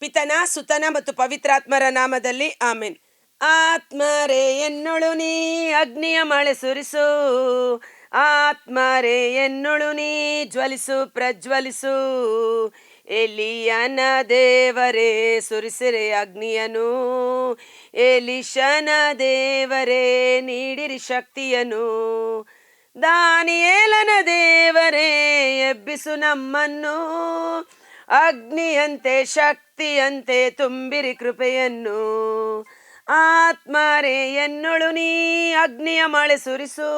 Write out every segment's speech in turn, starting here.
ಪಿತನ ಸುತನ ಮತ್ತು ಪವಿತ್ರಾತ್ಮರ ನಾಮದಲ್ಲಿ ಆಮೇನ್. ಆತ್ಮರೇ ಎನ್ನೊಳು ನೀ ಅಗ್ನಿಯ ಮಳೆ ಸುರಿಸು, ಆತ್ಮರೇ ಎನ್ನೊಳು ನೀ ಜ್ವಲಿಸು ಪ್ರಜ್ವಲಿಸು. ಎಲಿಯನ ದೇವರೇ ಸುರಿಸಿರೆ ಅಗ್ನಿಯನು, ಎಲಿಶನ ದೇವರೇ ನೀಡಿರಿ ಶಕ್ತಿಯನು. ದಾನಿಯೇಲನ ದೇವರೇ ಎಬ್ಬಿಸು ನಮ್ಮನ್ನು, ಅಗ್ನಿಯಂತೆ ಶಕ್ತಿಯಂತೆ ತುಂಬಿರಿ ಕೃಪೆಯನ್ನು. ಆತ್ಮರೇ ಎನ್ನೊಳು ನೀ ಅಗ್ನಿಯ ಮಳೆ ಸುರಿಸು,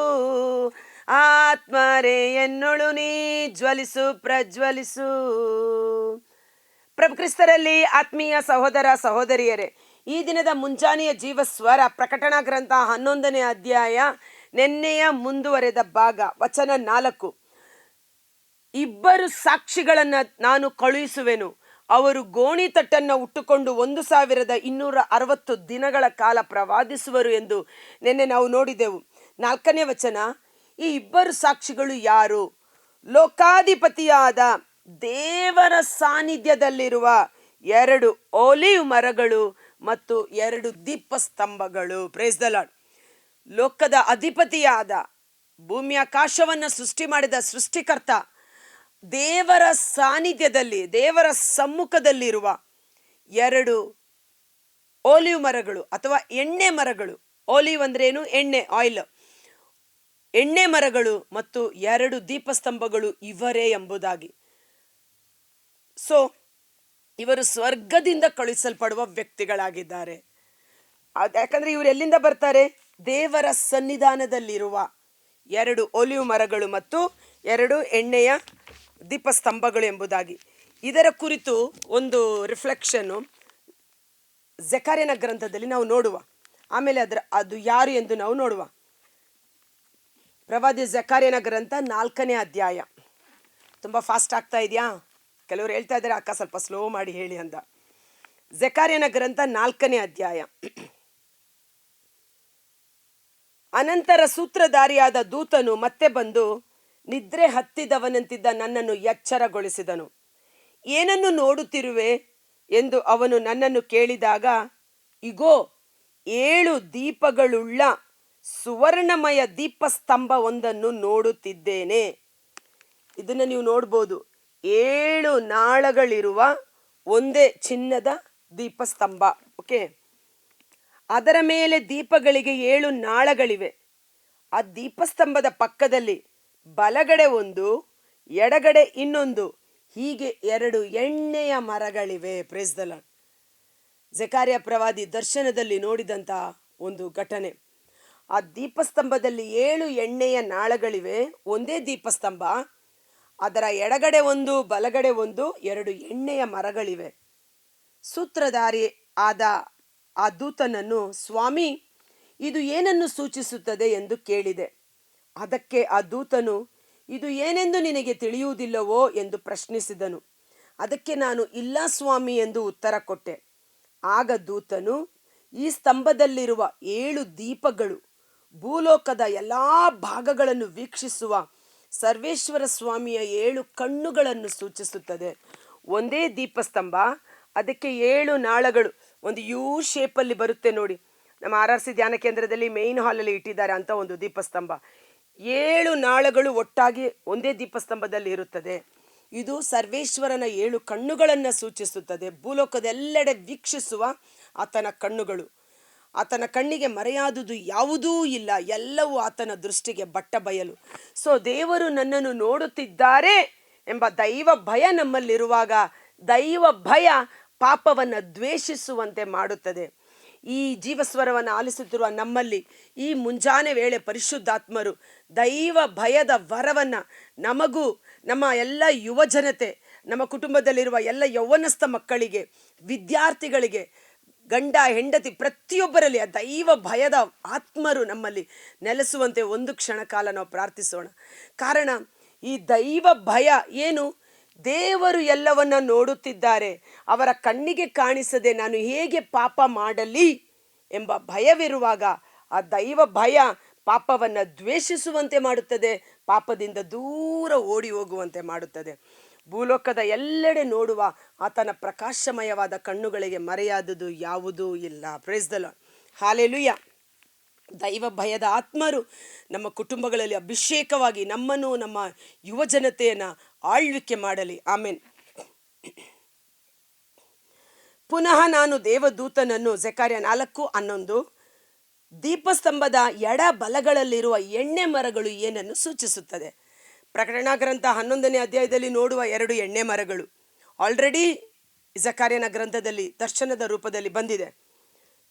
ಆತ್ಮರೇ ಎನ್ನೊಳು ನೀ ಜ್ವಲಿಸು ಪ್ರಜ್ವಲಿಸು. ಪ್ರಭು ಕ್ರಿಸ್ತರಲ್ಲಿ ಆತ್ಮೀಯ ಸಹೋದರ ಸಹೋದರಿಯರೇ, ಈ ದಿನದ ಮುಂಜಾನೆಯ ಜೀವಸ್ವರ ಪ್ರಕಟಣಾ ಗ್ರಂಥ 11ನೇ ಅಧ್ಯಾಯ, ನೆನ್ನೆಯ ಮುಂದುವರೆದ ಭಾಗ, ವಚನ 4. ಇಬ್ಬರು ಸಾಕ್ಷಿಗಳನ್ನು ನಾನು ಕಳುಹಿಸುವೆನು, ಅವರು ಗೋಣಿತಟ್ಟನ್ನು ಉಟ್ಟುಕೊಂಡು 1260 ದಿನಗಳ ಕಾಲ ಪ್ರವಾದಿಸುವರು ಎಂದು ನಿನ್ನೆ ನಾವು ನೋಡಿದೆವು. 4ನೇ ವಚನ, ಈ ಇಬ್ಬರು ಸಾಕ್ಷಿಗಳು ಯಾರು? ಲೋಕಾಧಿಪತಿಯಾದ ದೇವರ ಸಾನ್ನಿಧ್ಯದಲ್ಲಿರುವ 2 ಓಲಿವ್ ಮರಗಳು ಮತ್ತು 2 ದೀಪಸ್ತಂಭಗಳು. Praise the lord. ಲೋಕದ ಅಧಿಪತಿಯಾದ, ಭೂಮಿ ಆಕಾಶವನ್ನು ಸೃಷ್ಟಿ ಮಾಡಿದ ಸೃಷ್ಟಿಕರ್ತ, ದೇವರ ಸಾನ್ನಿಧ್ಯದಲ್ಲಿ, ದೇವರ ಸಮ್ಮುಖದಲ್ಲಿರುವ 2 ಓಲಿವ್ ಮರಗಳು ಅಥವಾ ಎಣ್ಣೆ ಮರಗಳು. ಓಲಿವ್ ಅಂದ್ರೇನು? ಎಣ್ಣೆ, ಆಯಿಲ್. ಎಣ್ಣೆ ಮರಗಳು ಮತ್ತು 2 ದೀಪಸ್ತಂಭಗಳು ಇವರೇ ಎಂಬುದಾಗಿ. ಸೊ ಇವರು ಸ್ವರ್ಗದಿಂದ ಕಳುಹಿಸಲ್ಪಡುವ ವ್ಯಕ್ತಿಗಳಾಗಿದ್ದಾರೆ. ಯಾಕಂದ್ರೆ ಇವರು ಎಲ್ಲಿಂದ ಬರ್ತಾರೆ? ದೇವರ ಸನ್ನಿಧಾನದಲ್ಲಿರುವ 2 ಓಲಿವ್ ಮರಗಳು ಮತ್ತು 2 ಎಣ್ಣೆಯ ದೀಪಸ್ತಂಭಗಳು ಎಂಬುದಾಗಿ. ಇದರ ಕುರಿತು ಒಂದು ರಿಫ್ಲೆಕ್ಷನ್ನು ಜೆಕರ್ಯನ ಗ್ರಂಥದಲ್ಲಿ ನಾವು ನೋಡುವ. ಆಮೇಲೆ ಅದು ಯಾರು ಎಂದು ನಾವು ನೋಡುವ. ಪ್ರವಾದಿ ಜೆಕರ್ಯನ ಗ್ರಂಥ 4ನೇ ಅಧ್ಯಾಯ. ತುಂಬ ಫಾಸ್ಟ್ ಆಗ್ತಾ ಇದೆಯಾ? ಕೆಲವರು ಹೇಳ್ತಾ ಇದ್ದಾರೆ, ಅಕ್ಕ ಸ್ವಲ್ಪ ಸ್ಲೋ ಮಾಡಿ ಹೇಳಿ ಅಂತ. ಜೆಕರ್ಯನ ಗ್ರಂಥ 4ನೇ ಅಧ್ಯಾಯ. ಅನಂತರ ಸೂತ್ರಧಾರಿಯಾದ ದೂತನು ಮತ್ತೆ ಬಂದು ನಿದ್ರೆ ಹತ್ತಿದವನಂತಿದ್ದ ನನ್ನನ್ನು ಎಚ್ಚರಗೊಳಿಸಿದನು. ಏನನ್ನು ನೋಡುತ್ತಿರುವೆ ಎಂದು ಅವನು ನನ್ನನ್ನು ಕೇಳಿದಾಗ, ಇಗೋ 7 ದೀಪಗಳುಳ್ಳ ಸುವರ್ಣಮಯ ದೀಪಸ್ತಂಭ ಒಂದನ್ನು ನೋಡುತ್ತಿದ್ದೇನೆ. ಇದನ್ನು ನೀವು ನೋಡ್ಬೋದು. 7 ನಾಳಗಳಿರುವ ಒಂದೇ ಚಿನ್ನದ ದೀಪಸ್ತಂಭ. ಓಕೆ, ಅದರ ಮೇಲೆ ದೀಪಗಳಿಗೆ 7 ನಾಳಗಳಿವೆ. ಆ ದೀಪಸ್ತಂಭದ ಪಕ್ಕದಲ್ಲಿ ಬಲಗಡೆ 1, ಎಡಗಡೆ ಇನ್ನೊಂದು, ಹೀಗೆ 2 ಎಣ್ಣೆಯ ಮರಗಳಿವೆ. Praise the lord. ಜೆಕರ್ಯ ಪ್ರವಾದಿ ದರ್ಶನದಲ್ಲಿ ನೋಡಿದಂಥ ಒಂದು ಘಟನೆ. ಆ ದೀಪಸ್ತಂಭದಲ್ಲಿ 7 ಎಣ್ಣೆಯ ನಾಳಗಳಿವೆ, ಒಂದೇ ದೀಪಸ್ತಂಭ. ಅದರ ಎಡಗಡೆ 1, ಬಲಗಡೆ 1, 2 ಎಣ್ಣೆಯ ಮರಗಳಿವೆ. ಸೂತ್ರಧಾರಿ ಆದ ಆ ದೂತನನ್ನು, ಸ್ವಾಮಿ, ಇದು ಏನನ್ನು ಸೂಚಿಸುತ್ತದೆ ಎಂದು ಕೇಳಿದೆ. ಅದಕ್ಕೆ ಆ ದೂತನು, ಇದು ಏನೆಂದು ನಿನಗೆ ತಿಳಿಯುವುದಿಲ್ಲವೋ ಎಂದು ಪ್ರಶ್ನಿಸಿದನು. ಅದಕ್ಕೆ ನಾನು, ಇಲ್ಲ ಸ್ವಾಮಿ ಎಂದು ಉತ್ತರ ಕೊಟ್ಟೆ. ಆಗ ದೂತನು, ಈ ಸ್ತಂಭದಲ್ಲಿರುವ 7 ದೀಪಗಳು ಭೂಲೋಕದ ಎಲ್ಲ ಭಾಗಗಳನ್ನು ವೀಕ್ಷಿಸುವ ಸರ್ವೇಶ್ವರ ಸ್ವಾಮಿಯ 7 ಕಣ್ಣುಗಳನ್ನು ಸೂಚಿಸುತ್ತದೆ. ಒಂದೇ ದೀಪಸ್ತಂಭ, ಅದಕ್ಕೆ 7 ನಾಳಗಳು, ಒಂದು ಯು ಶೇಪಲ್ಲಿ ಬರುತ್ತೆ ನೋಡಿ. ನಮ್ಮ RRC ಧ್ಯಾನ ಕೇಂದ್ರದಲ್ಲಿ ಮೇಯ್ನ್ ಹಾಲಲ್ಲಿ ಇಟ್ಟಿದ್ದಾರೆ ಅಂತ ಒಂದು ದೀಪಸ್ತಂಭ. 7 ನಾಳಗಳು ಒಟ್ಟಾಗಿ ಒಂದೇ ದೀಪಸ್ತಂಭದಲ್ಲಿ ಇರುತ್ತದೆ. ಇದು ಸರ್ವೇಶ್ವರನ 7 ಕಣ್ಣುಗಳನ್ನು ಸೂಚಿಸುತ್ತದೆ. ಭೂಲೋಕದೆಲ್ಲೆಡೆ ವೀಕ್ಷಿಸುವ ಆತನ ಕಣ್ಣುಗಳು. ಆತನ ಕಣ್ಣಿಗೆ ಮರೆಯಾದುದು ಯಾವುದೂ ಇಲ್ಲ, ಎಲ್ಲವೂ ಆತನ ದೃಷ್ಟಿಗೆ ಬಟ್ಟ ಬಯಲು. ಸೊ ದೇವರು ನನ್ನನ್ನು ನೋಡುತ್ತಿದ್ದಾರೆ ಎಂಬ ದೈವ ಭಯ ನಮ್ಮಲ್ಲಿರುವಾಗ, ದೈವ ಭಯ ಪಾಪವನ್ನು ದ್ವೇಷಿಸುವಂತೆ ಮಾಡುತ್ತದೆ. ಈ ಜೀವಸ್ವರವನ್ನು ಆಲಿಸುತ್ತಿರುವ ನಮ್ಮಲ್ಲಿ ಈ ಮುಂಜಾನೆ ವೇಳೆ ಪರಿಶುದ್ಧಾತ್ಮರು ದೈವ ಭಯದ ವರವನ್ನು ನಮಗೂ, ನಮ್ಮ ಎಲ್ಲ ಯುವಜನತೆ, ನಮ್ಮ ಕುಟುಂಬದಲ್ಲಿರುವ ಎಲ್ಲ ಯೌವನಸ್ಥ ಮಕ್ಕಳಿಗೆ, ವಿದ್ಯಾರ್ಥಿಗಳಿಗೆ, ಗಂಡ ಹೆಂಡತಿ ಪ್ರತಿಯೊಬ್ಬರಲ್ಲಿ ಆ ದೈವ ಭಯದ ಆತ್ಮರು ನಮ್ಮಲ್ಲಿ ನೆಲೆಸುವಂತೆ ಒಂದು ಕ್ಷಣ ಕಾಲ ನಾವು ಪ್ರಾರ್ಥಿಸೋಣ. ಕಾರಣ ಈ ದೈವ ಭಯ ಏನು? ದೇವರು ಎಲ್ಲವನ್ನ ನೋಡುತ್ತಿದ್ದಾರೆ, ಅವರ ಕಣ್ಣಿಗೆ ಕಾಣಿಸದೆ ನಾನು ಹೇಗೆ ಪಾಪ ಮಾಡಲಿ ಎಂಬ ಭಯವಿರುವಾಗ ಆ ದೈವ ಭಯ ಪಾಪವನ್ನು ದ್ವೇಷಿಸುವಂತೆ ಮಾಡುತ್ತದೆ, ಪಾಪದಿಂದ ದೂರ ಓಡಿ ಹೋಗುವಂತೆ ಮಾಡುತ್ತದೆ. ಭೂಲೋಕದ ಎಲ್ಲೆಡೆ ನೋಡುವ ಆತನ ಪ್ರಕಾಶಮಯವಾದ ಕಣ್ಣುಗಳಿಗೆ ಮರೆಯಾದುದು ಯಾವುದೂ ಇಲ್ಲ. Praise the lord. ಹಾಲೆಲೂಯ. ದೈವ ಭಯದ ಆತ್ಮರು ನಮ್ಮ ಕುಟುಂಬಗಳಲ್ಲಿ ಅಭಿಷೇಕವಾಗಿ ನಮ್ಮನ್ನು, ನಮ್ಮ ಯುವ ಜನತೆಯನ್ನು ಆಳ್ವಿಕೆ ಮಾಡಲಿ. ಆಮೇನ್. ಪುನಃ ನಾನು ದೇವದೂತನನ್ನು, ಜೆಕರ್ಯ 4:11, ದೀಪಸ್ತಂಭದ ಎಡ ಬಲಗಳಲ್ಲಿರುವ ಎಣ್ಣೆ ಮರಗಳು ಏನನ್ನು ಸೂಚಿಸುತ್ತದೆ? ಪ್ರಕಟಣಾ ಗ್ರಂಥ 11ನೇ ಅಧ್ಯಾಯದಲ್ಲಿ ನೋಡುವ 2 ಎಣ್ಣೆ ಮರಗಳು ಆಲ್ರೆಡಿ ಜೆಕರ್ಯನ ಗ್ರಂಥದಲ್ಲಿ ದರ್ಶನದ ರೂಪದಲ್ಲಿ ಬಂದಿದೆ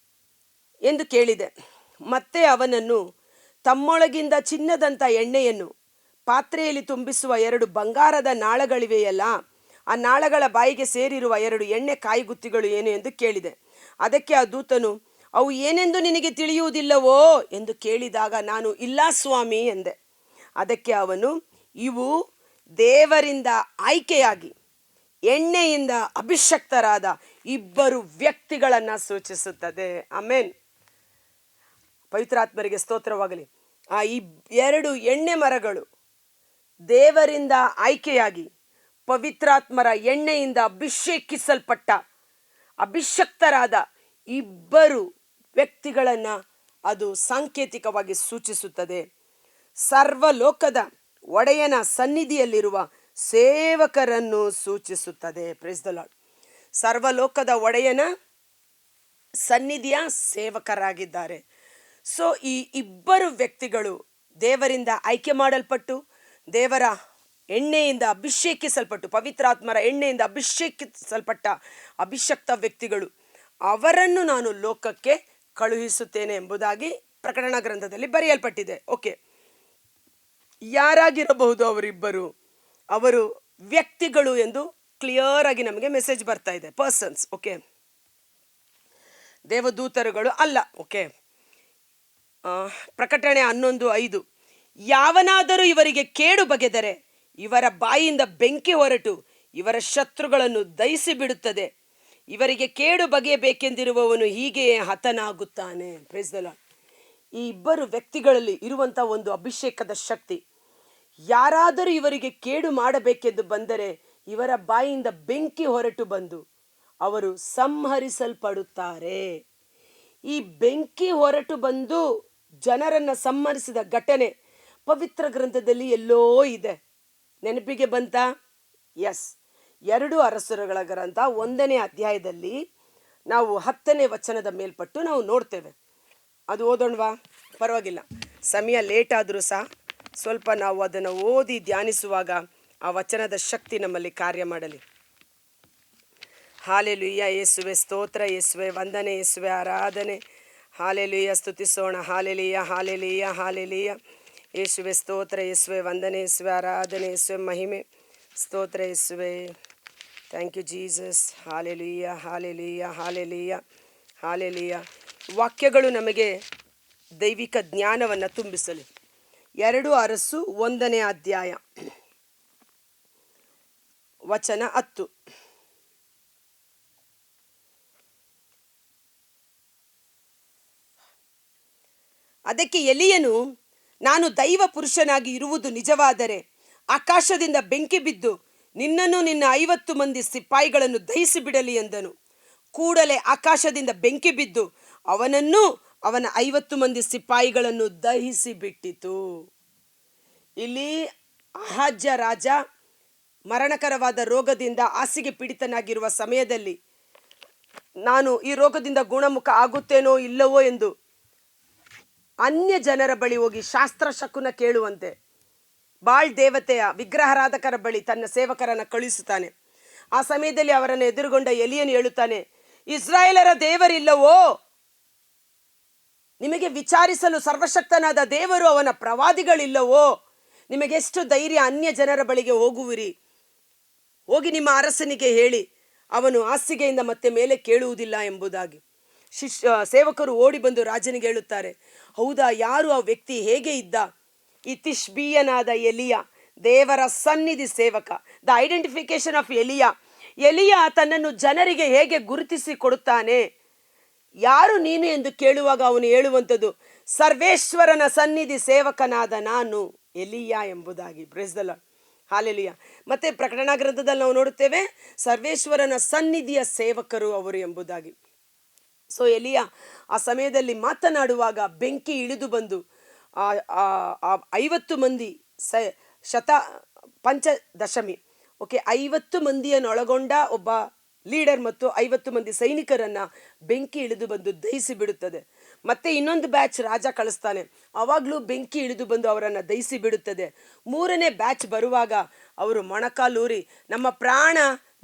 ಎಂದು ಕೇಳಿದೆ. ಮತ್ತೆ ಅವನನ್ನು ತಮ್ಮೊಳಗಿಂದ ಚಿನ್ನದಂಥ ಎಣ್ಣೆಯನ್ನು ಪಾತ್ರೆಯಲ್ಲಿ ತುಂಬಿಸುವ 2 ಬಂಗಾರದ ನಾಳಗಳಿವೆಯಲ್ಲ, ಆ ನಾಳಗಳ ಬಾಯಿಗೆ ಸೇರಿರುವ 2 ಎಣ್ಣೆ ಕಾಯಿಗುತ್ತಿಗಳು ಏನು ಎಂದು ಕೇಳಿದೆ. ಅದಕ್ಕೆ ಆ ದೂತನು, ಅವು ಏನೆಂದು ನಿನಗೆ ತಿಳಿಯುವುದಿಲ್ಲವೋ ಎಂದು ಕೇಳಿದಾಗ ನಾನು, ಇಲ್ಲ ಸ್ವಾಮಿ ಎಂದೆ. ಅದಕ್ಕೆ ಅವನು, ಇವು ದೇವರಿಂದ ಆಯ್ಕೆಯಾಗಿ ಎಣ್ಣೆಯಿಂದ ಅಭಿಷಕ್ತರಾದ 2 ವ್ಯಕ್ತಿಗಳನ್ನು ಸೂಚಿಸುತ್ತದೆ. ಆಮೇನ್. ಪವಿತ್ರಾತ್ಮರಿಗೆ ಸ್ತೋತ್ರವಾಗಲಿ. ಆ 2 ಎಣ್ಣೆ ಮರಗಳು ದೇವರಿಂದ ಆಯ್ಕೆಯಾಗಿ ಪವಿತ್ರಾತ್ಮರ ಎಣ್ಣೆಯಿಂದ ಅಭಿಷೇಕಿಸಲ್ಪಟ್ಟ ಅಭಿಷಕ್ತರಾದ 2 ವ್ಯಕ್ತಿಗಳನ್ನು ಅದು ಸಾಂಕೇತಿಕವಾಗಿ ಸೂಚಿಸುತ್ತದೆ. ಸರ್ವಲೋಕದ ಒಡೆಯನ ಸನ್ನಿಧಿಯಲ್ಲಿರುವ ಸೇವಕರನ್ನು ಸೂಚಿಸುತ್ತದೆ. Praise the lord. ಸರ್ವಲೋಕದ ಒಡೆಯನ ಸನ್ನಿಧಿಯ ಸೇವಕರಾಗಿದ್ದಾರೆ. ಸೊ ಈ 2 ವ್ಯಕ್ತಿಗಳು ದೇವರಿಂದ ಆಯ್ಕೆ ಮಾಡಲ್ಪಟ್ಟು, ದೇವರ ಎಣ್ಣೆಯಿಂದ ಅಭಿಷೇಕಿಸಲ್ಪಟ್ಟು, ಪವಿತ್ರಾತ್ಮರ ಎಣ್ಣೆಯಿಂದ ಅಭಿಷೇಕಿಸಲ್ಪಟ್ಟ ಅಭಿಷಕ್ತ ವ್ಯಕ್ತಿಗಳು. ಅವರನ್ನು ನಾನು ಲೋಕಕ್ಕೆ ಕಳುಹಿಸುತ್ತೇನೆ ಎಂಬುದಾಗಿ ಪ್ರಕಟಣಾ ಗ್ರಂಥದಲ್ಲಿ ಬರೆಯಲ್ಪಟ್ಟಿದೆ. ಓಕೆ, ಯಾರಾಗಿರಬಹುದು ಅವರಿಬ್ಬರು? ಅವರು ವ್ಯಕ್ತಿಗಳು ಎಂದು ಕ್ಲಿಯರ್ ಆಗಿ ನಮಗೆ ಮೆಸೇಜ್ ಬರ್ತಾ ಇದೆ. ಪರ್ಸನ್ಸ್. ಓಕೆ, ದೇವದೂತರುಗಳು ಅಲ್ಲ. ಓಕೆ, ಪ್ರಕಟಣೆ 11:5, ಯಾವನಾದರೂ ಇವರಿಗೆ ಕೇಡು ಬಗೆದರೆ ಇವರ ಬಾಯಿಯಿಂದ ಬೆಂಕಿ ಹೊರಟು ಇವರ ಶತ್ರುಗಳನ್ನು ದಹಿಸಿ ಬಿಡುತ್ತದೆ. ಇವರಿಗೆ ಕೇಡು ಬಗೆಯಬೇಕೆಂದಿರುವವನು ಹೀಗೆಯೇ ಹತನಾಗುತ್ತಾನೆ. Praise the lord. ಈ 2 ವ್ಯಕ್ತಿಗಳಲ್ಲಿ ಇರುವಂಥ ಒಂದು ಅಭಿಷೇಕದ ಶಕ್ತಿ. ಯಾರಾದರೂ ಇವರಿಗೆ ಕೇಡು ಮಾಡಬೇಕೆಂದು ಬಂದರೆ ಇವರ ಬಾಯಿಯಿಂದ ಬೆಂಕಿ ಹೊರಟು ಬಂದು ಅವರು ಸಂಹರಿಸಲ್ಪಡುತ್ತಾರೆ. ಈ ಬೆಂಕಿ ಹೊರಟು ಬಂದು ಜನರನ್ನು ಸಂಹರಿಸಿದ ಘಟನೆ ಪವಿತ್ರ ಗ್ರಂಥದಲ್ಲಿ ಎಲ್ಲೋ ಇದೆ. ನೆನಪಿಗೆ ಬಂತಾ? ಎಸ್, 2 ಅರಸರುಗಳ ಗ್ರಂಥ 1ನೇ ಅಧ್ಯಾಯದಲ್ಲಿ ನಾವು 10ನೇ ವಚನದ ಮೇಲ್ಪಟ್ಟು ನಾವು ನೋಡ್ತೇವೆ. ಅದು ಓದೋಣವಾ? ಪರವಾಗಿಲ್ಲ, ಸಮಯ ಲೇಟ್ ಆದರೂ ಸಹ ಸ್ವಲ್ಪ ನಾವು ಅದನ್ನು ಓದಿ ಧ್ಯಾನಿಸುವಾಗ ಆ ವಚನದ ಶಕ್ತಿ ನಮ್ಮಲ್ಲಿ ಕಾರ್ಯ ಮಾಡಲಿ. ಹಾಲೆಲೂಯ. ಯೇಸುವೆ ಸ್ತೋತ್ರ, ಯೇಸುವೆ ವಂದನೆ, ಯೇಸುವೆ ಆರಾಧನೆ. ಹಾಲೆಲೂಯ, ಸ್ತುತಿಸೋಣ. Hallelujah, hallelujah, hallelujah. ಯೇಸುವೆ ಸ್ತೋತ್ರ, ಯೇಸುವೆ ವಂದನೆ, ಯೇಸುವೆ ಆರಾಧನೆ, ಯೇಸುವೆ ಮಹಿಮೆ. ಸ್ತೋತ್ರ ಯೇಸುವೆ. Thank you Jesus. Hallelujah, hallelujah, hallelujah, hallelujah. ವಾಕ್ಯಗಳು ನಮಗೆ ದೈವಿಕ ಜ್ಞಾನವನ್ನು ತುಂಬಿಸಲಿ. 2 ಅರಸು 1ನೇ ಅಧ್ಯಾಯ ವಚನ 10. ಅದಕ್ಕೆ ಎಲೀಯನು, ನಾನು ದೈವ ಪುರುಷನಾಗಿ ಇರುವುದು ನಿಜವಾದರೆ ಆಕಾಶದಿಂದ ಬೆಂಕಿ ಬಿದ್ದು ನಿನ್ನನ್ನು ನಿನ್ನ 50 ಮಂದಿ ಸಿಪಾಯಿಗಳನ್ನು ದಹಿಸಿ ಬಿಡಲಿ ಎಂದನು. ಕೂಡಲೇ ಆಕಾಶದಿಂದ ಬೆಂಕಿ ಬಿದ್ದು ಅವನನ್ನು ಅವನ 50 ಮಂದಿ ಸಿಪಾಯಿಗಳನ್ನು ದಹಿಸಿ ಬಿಟ್ಟಿತು. ಇಲ್ಲಿ ಅಹಾಜ್ಯ ರಾಜ ಮರಣಕರವಾದ ರೋಗದಿಂದ ಹಾಸಿಗೆ ಪೀಡಿತನಾಗಿರುವ ಸಮಯದಲ್ಲಿ ನಾನು ಈ ರೋಗದಿಂದ ಗುಣಮುಖ ಆಗುತ್ತೇನೋ ಇಲ್ಲವೋ ಎಂದು ಅನ್ಯ ಜನರ ಬಳಿ ಹೋಗಿ ಶಾಸ್ತ್ರ ಶಕುನ ಕೇಳುವಂತೆ ಬಾಳ್ ದೇವತೆಯ ವಿಗ್ರಹಾರಾಧಕರ ಬಳಿ ತನ್ನ ಸೇವಕರನ್ನು ಕಳುಹಿಸುತ್ತಾನೆ. ಆ ಸಮಯದಲ್ಲಿ ಅವರನ್ನು ಎದುರುಗೊಂಡ ಎಲೀಯನು ಹೇಳುತ್ತಾನೆ, ಇಸ್ರಾಯೇಲರ ದೇವರಿಲ್ಲವೋ? ನಿಮಗೆ ವಿಚಾರಿಸಲು ಸರ್ವಶಕ್ತನಾದ ದೇವರು ಅವನ ಪ್ರವಾದಿಗಳಿಲ್ಲವೋ? ನಿಮಗೆಷ್ಟು ಧೈರ್ಯ ಅನ್ಯ ಜನರ ಬಳಿಗೆ ಹೋಗುವಿರಿ? ಹೋಗಿ ನಿಮ್ಮ ಅರಸನಿಗೆ ಹೇಳಿ, ಅವನು ಹಾಸಿಗೆಯಿಂದ ಮತ್ತೆ ಮೇಲೆ ಕೇಳುವುದಿಲ್ಲ ಎಂಬುದಾಗಿ. ಸೇವಕರು ಓಡಿ ಬಂದು ರಾಜನಿಗೆ ಹೇಳುತ್ತಾರೆ, ಹೌದಾ, ಯಾರು ಆ ವ್ಯಕ್ತಿ, ಹೇಗೆ ಇದ್ದ? ಈ ತಿಷ್ಬೀಯನಾದ ಎಲಿಯ, ದೇವರ ಸನ್ನಿಧಿ ಸೇವಕ. ದ ಐಡೆಂಟಿಫಿಕೇಶನ್ ಆಫ್ ಎಲಿಯ. ಎಲಿಯ ತನ್ನನ್ನು ಜನರಿಗೆ ಹೇಗೆ ಗುರುತಿಸಿ ಕೊಡುತ್ತಾನೆ? ಯಾರು ನೀನು ಎಂದು ಕೇಳುವಾಗ ಅವನು ಹೇಳುವಂಥದ್ದು, ಸರ್ವೇಶ್ವರನ ಸನ್ನಿಧಿ ಸೇವಕನಾದ ನಾನು ಎಲಿಯ ಎಂಬುದಾಗಿ. Praise the Lord. ಹಾಲೆಲುಯ. ಮತ್ತೆ ಪ್ರಕಟಣಾ ಗ್ರಂಥದಲ್ಲಿ ನಾವು ನೋಡುತ್ತೇವೆ, ಸರ್ವೇಶ್ವರನ ಸನ್ನಿಧಿಯ ಸೇವಕರು ಅವರು ಎಂಬುದಾಗಿ. ಸೊ ಎಲಿಯ ಆ ಸಮಯದಲ್ಲಿ ಮಾತನಾಡುವಾಗ ಬೆಂಕಿ ಇಳಿದು ಬಂದು ಆ ಆ ಆ 50 ಮಂದಿ ಶತ ಪಂಚದಶಮಿ, ಓಕೆ, 50 ಮಂದಿಯನ್ನೊಳಗೊಂಡ ಒಬ್ಬ ಲೀಡರ್ ಮತ್ತು 50 ಮಂದಿ ಸೈನಿಕರನ್ನ ಬೆಂಕಿ ಇಳಿದು ಬಂದು ದಹಿಸಿ ಬಿಡುತ್ತದೆ. ಮತ್ತೆ ಇನ್ನೊಂದು ಬ್ಯಾಚ್ ರಾಜ ಕಳಿಸ್ತಾನೆ, ಅವಾಗಲೂ ಬೆಂಕಿ ಇಳಿದು ಬಂದು ಅವರನ್ನು ದಹಿಸಿ ಬಿಡುತ್ತದೆ. 3ನೇ ಬ್ಯಾಚ್ ಬರುವಾಗ ಅವರು ಮೊಣಕಾಲೂರಿ, ನಮ್ಮ ಪ್ರಾಣ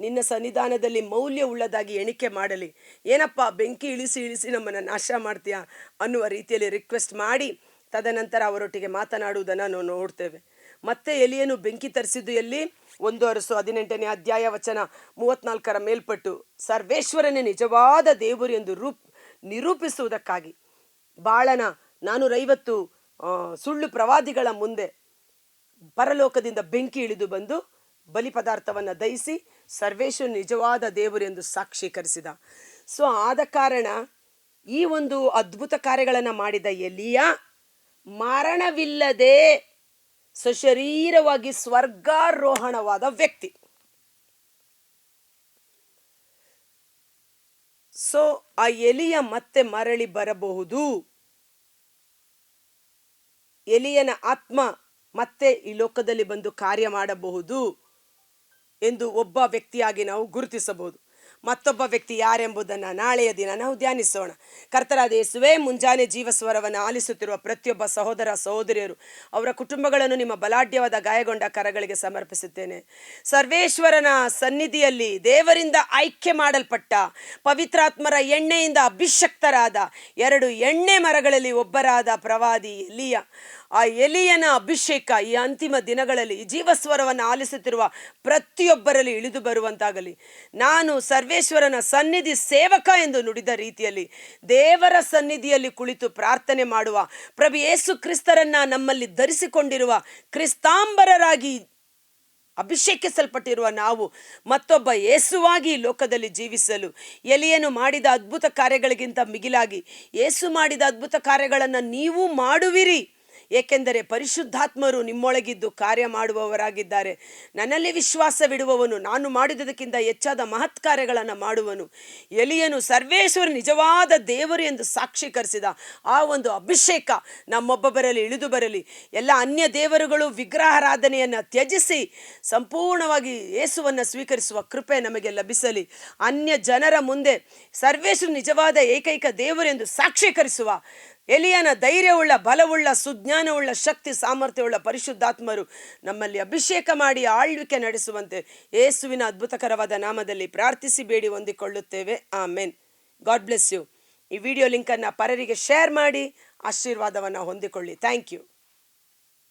ನಿನ್ನ ಸನ್ನಿಧಾನದಲ್ಲಿ ಮೌಲ್ಯ ಉಳ್ಳದಾಗಿ ಎಣಿಕೆ ಮಾಡಲಿ, ಏನಪ್ಪ ಬೆಂಕಿ ಇಳಿಸಿ ಇಳಿಸಿ ನಮ್ಮನ್ನು ನಾಶ ಮಾಡ್ತೀಯಾ ಅನ್ನುವ ರೀತಿಯಲ್ಲಿ ರಿಕ್ವೆಸ್ಟ್ ಮಾಡಿ ತದನಂತರ ಅವರೊಟ್ಟಿಗೆ ಮಾತನಾಡುವುದನ್ನು ನಾವು ನೋಡ್ತೇವೆ. ಮತ್ತೆ ಎಲಿಯನು ಬೆಂಕಿ ತರಿಸಿದ್ದು ಎಲ್ಲಿ? 1 ಅರಸು 18ನೇ ಅಧ್ಯಾಯ ವಚನ 34 ಮೇಲ್ಪಟ್ಟು, ಸರ್ವೇಶ್ವರನೇ ನಿಜವಾದ ದೇವರು ಎಂದು ನಿರೂಪಿಸುವುದಕ್ಕಾಗಿ ಬಾಳನ 450 ಸುಳ್ಳು ಪ್ರವಾದಿಗಳ ಮುಂದೆ ಪರಲೋಕದಿಂದ ಬೆಂಕಿ ಇಳಿದು ಬಂದು ಬಲಿ ಪದಾರ್ಥವನ್ನು ದಹಿಸಿ ಸರ್ವೇಶ್ವರ ನಿಜವಾದ ದೇವರು ಎಂದು ಸಾಕ್ಷೀಕರಿಸಿದ. ಸೊ ಆದ ಕಾರಣ ಈ ಒಂದು ಅದ್ಭುತ ಕಾರ್ಯಗಳನ್ನು ಮಾಡಿದ ಎಲಿಯ ಮರಣವಿಲ್ಲದೆ ಸಶರೀರವಾಗಿ ಸ್ವರ್ಗಾರೋಹಣವಾದ ವ್ಯಕ್ತಿ. ಸೊ ಆ ಎಲಿಯ ಮತ್ತೆ ಮರಳಿ ಬರಬಹುದು, ಎಲಿಯನ ಆತ್ಮ ಮತ್ತೆ ಈ ಲೋಕದಲ್ಲಿ ಬಂದು ಕಾರ್ಯ ಮಾಡಬಹುದು ಎಂದು ಒಬ್ಬ ವ್ಯಕ್ತಿಯಾಗಿ ನಾವು ಗುರುತಿಸಬಹುದು. ಮತ್ತೊಬ್ಬ ವ್ಯಕ್ತಿ ಯಾರೆಂಬುದನ್ನು ನಾಳೆಯ ದಿನ ನಾವು ಧ್ಯಾನಿಸೋಣ. ಕರ್ತರಾದ ಯೇಸುವೇ, ಮುಂಜಾನೆ ಜೀವಸ್ವರವನ್ನು ಆಲಿಸುತ್ತಿರುವ ಪ್ರತಿಯೊಬ್ಬ ಸಹೋದರ ಸಹೋದರಿಯರು, ಅವರ ಕುಟುಂಬಗಳನ್ನು ನಿಮ್ಮ ಬಲಾಢ್ಯವಾದ ಗಾಯಗೊಂಡ ಕರಗಳಿಗೆ ಸಮರ್ಪಿಸುತ್ತೇನೆ. ಸರ್ವೇಶ್ವರನ ಸನ್ನಿಧಿಯಲ್ಲಿ ದೇವರಿಂದ ಆಯ್ಕೆ ಮಾಡಲ್ಪಟ್ಟ ಪವಿತ್ರಾತ್ಮರ ಎಣ್ಣೆಯಿಂದ ಅಭಿಷಕ್ತರಾದ 2 ಎಣ್ಣೆ ಮರಗಳಲ್ಲಿ ಒಬ್ಬರಾದ ಪ್ರವಾದಿ ಎಲಿಯ, ಆ ಎಲಿಯನ ಅಭಿಷೇಕ ಈ ಅಂತಿಮ ದಿನಗಳಲ್ಲಿ ಈ ಜೀವಸ್ವರವನ್ನು ಆಲಿಸುತ್ತಿರುವ ಪ್ರತಿಯೊಬ್ಬರಲ್ಲಿ ಇಳಿದು ಬರುವಂತಾಗಲಿ. ನಾನು ಸರ್ವೇಶ್ವರನ ಸನ್ನಿಧಿ ಸೇವಕ ಎಂದು ನುಡಿದ ರೀತಿಯಲ್ಲಿ ದೇವರ ಸನ್ನಿಧಿಯಲ್ಲಿ ಕುಳಿತು ಪ್ರಾರ್ಥನೆ ಮಾಡುವ, ಪ್ರಭು ಯೇಸು ಕ್ರಿಸ್ತರನ್ನ ನಮ್ಮಲ್ಲಿ ಧರಿಸಿಕೊಂಡಿರುವ ಕ್ರಿಸ್ತಾಂಬರರಾಗಿ ಅಭಿಷೇಕಿಸಲ್ಪಟ್ಟಿರುವ ನಾವು ಮತ್ತೊಬ್ಬ ಯೇಸುವಾಗಿ ಈ ಲೋಕದಲ್ಲಿ ಜೀವಿಸಲು ಎಲಿಯನು ಮಾಡಿದ ಅದ್ಭುತ ಕಾರ್ಯಗಳಿಗಿಂತ ಮಿಗಿಲಾಗಿ ಯೇಸು ಮಾಡಿದ ಅದ್ಭುತ ಕಾರ್ಯಗಳನ್ನು ನೀವು ಮಾಡುವಿರಿ, ಏಕೆಂದರೆ ಪರಿಶುದ್ಧಾತ್ಮರು ನಿಮ್ಮೊಳಗಿದ್ದು ಕಾರ್ಯ ಮಾಡುವವರಾಗಿದ್ದಾರೆ. ನನ್ನಲ್ಲಿ ವಿಶ್ವಾಸವಿಡುವವನು ನಾನು ಮಾಡಿದುದಕ್ಕಿಂತ ಹೆಚ್ಚಾದ ಮಹತ್ ಕಾರ್ಯಗಳನ್ನು ಮಾಡುವನು. ಎಲಿಯನು ಸರ್ವೇಶ್ವರ ನಿಜವಾದ ದೇವರು ಎಂದು ಸಾಕ್ಷೀಕರಿಸಿದ ಆ ಒಂದು ಅಭಿಷೇಕ ನಮ್ಮೊಬ್ಬೊಬ್ಬರಲ್ಲಿ ಇಳಿದು ಬರಲಿ. ಎಲ್ಲ ಅನ್ಯ ದೇವರುಗಳು ವಿಗ್ರಹಾರಾಧನೆಯನ್ನು ತ್ಯಜಿಸಿ ಸಂಪೂರ್ಣವಾಗಿ ಯೇಸುವನ್ನು ಸ್ವೀಕರಿಸುವ ಕೃಪೆ ನಮಗೆ ಲಭಿಸಲಿ. ಅನ್ಯ ಜನರ ಮುಂದೆ ಸರ್ವೇಶ್ವರ ನಿಜವಾದ ಏಕೈಕ ದೇವರೆಂದು ಸಾಕ್ಷೀಕರಿಸುವ ಎಲಿಯನ ಧೈರ್ಯವುಳ್ಳ, ಬಲವುಳ್ಳ, ಸುಜ್ಞಾನವುಳ್ಳ, ಶಕ್ತಿ ಸಾಮರ್ಥ್ಯವುಳ್ಳ ಪರಿಶುದ್ಧಾತ್ಮರು ನಮ್ಮಲ್ಲಿ ಅಭಿಷೇಕ ಮಾಡಿ ಆಳ್ವಿಕೆ ನಡೆಸುವಂತೆ ಯೇಸುವಿನ ಅದ್ಭುತಕರವಾದ ನಾಮದಲ್ಲಿ ಪ್ರಾರ್ಥಿಸಿ ಬೇಡಿ ಹೊಂದಿಕೊಳ್ಳುತ್ತೇವೆ. ಆಮೆನ್. God bless you. ಈ ವಿಡಿಯೋ ಲಿಂಕನ್ನು ಪರರಿಗೆ ಶೇರ್ ಮಾಡಿ ಆಶೀರ್ವಾದವನ್ನು ಹೊಂದಿಕೊಳ್ಳಿ. Thank you.